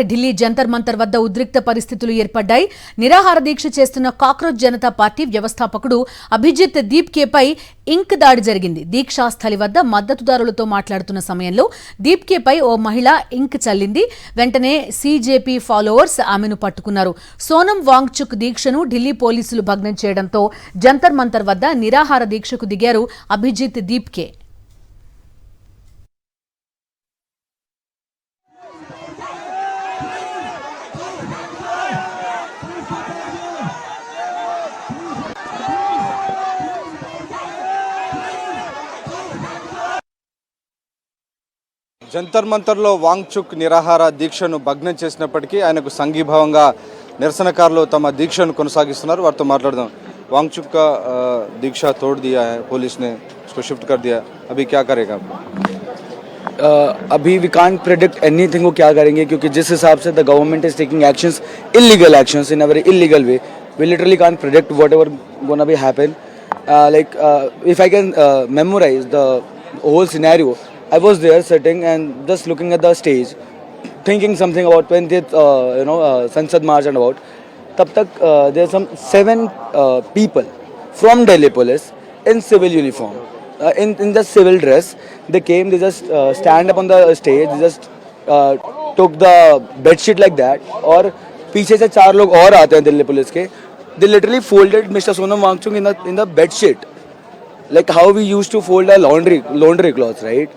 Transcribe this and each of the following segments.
ఢిల్లీ జంతర్ మంతర్ వద్ద ఉద్రిక్త పరిస్థితులు ఏర్పడ్డాయి. నిరాహార దీక్ష చేస్తున్న కాక్రోచ్ జనతా పార్టీ వ్యవస్థాపకుడు అభిజిత్ దీప్కేపై ఇంక్ దాడి జరిగింది. దీక్షాస్థలి వద్ద మద్దతుదారులతో మాట్లాడుతున్న సమయంలో దీప్కేపై ఓ మహిళ ఇంక్ చల్లింది. వెంటనే సీజేపీ ఫాలోవర్స్ ఆమెను పట్టుకున్నారు. సోనం వాంగ్చుక్ దీక్షను ఢిల్లీ పోలీసులు భగ్నం చేయడంతో జంతర్ మంతర్ వద్ద నిరాహార దీక్షకు దిగారు అభిజిత్ దీప్కే. జంతర్ మంతర్లో వాంగ్చుక్ నిరాహార దీక్షను భగ్నం చేసినప్పటికీ ఆయనకు సంఘీభావంగా నిరసనకారులు తమ దీక్షను కొనసాగిస్తున్నారు. వారితో మాట్లాడదాం. वांगचुक का दीक्षा तोड़ दिया है पुलिस ने, उसको शिफ्ट कर दिया, अभी क्या करेगा? अभी वी कांट प्रेडिक्ट एनीथिंग वो क्या करेंगे, क्योंकि जिस हिसाब से the government is taking actions, illegal actions in a very illegal way, we literally can't predict whatever gonna be happen. Like if I can memorize the whole scenario, I was there sitting and just looking at the stage, thinking something about 20th Sansad March and about. तब तक there are some 7 people from Delhi police in civil uniform, in the civil dress. They came, they just stand up on the stage, they just took the bed sheet like that. और पीछे से 4 लोग और आते हैं Delhi police के. They literally folded Mr. Sonam Wangchuk in the bed sheet, like how we used to fold our laundry clothes, right?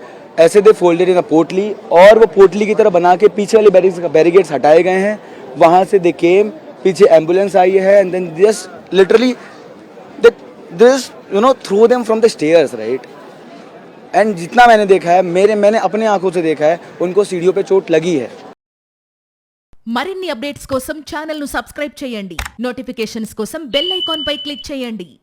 ऐसे they folded in a पोटली, और वो पोटली की तरह बना के पीछे वाले बैरिकेड्स हटाए गए हैं. वहाँ से they came, पीछे एम्बुलेंस आई है, and then just literally this threw them from the stairs, right? And जितना मैंने देखा है, मैंने अपने आंखों से देखा है, उनको सीढ़ियों पे चोट लगी है. మరిన్ని అప్డేట్స్ కోసం ఛానల్ ను సబ్స్క్రైబ్ చేయండి. నోటిఫికేషన్స్ కోసం బెల్ ఐకాన్ పై క్లిక్ చేయండి.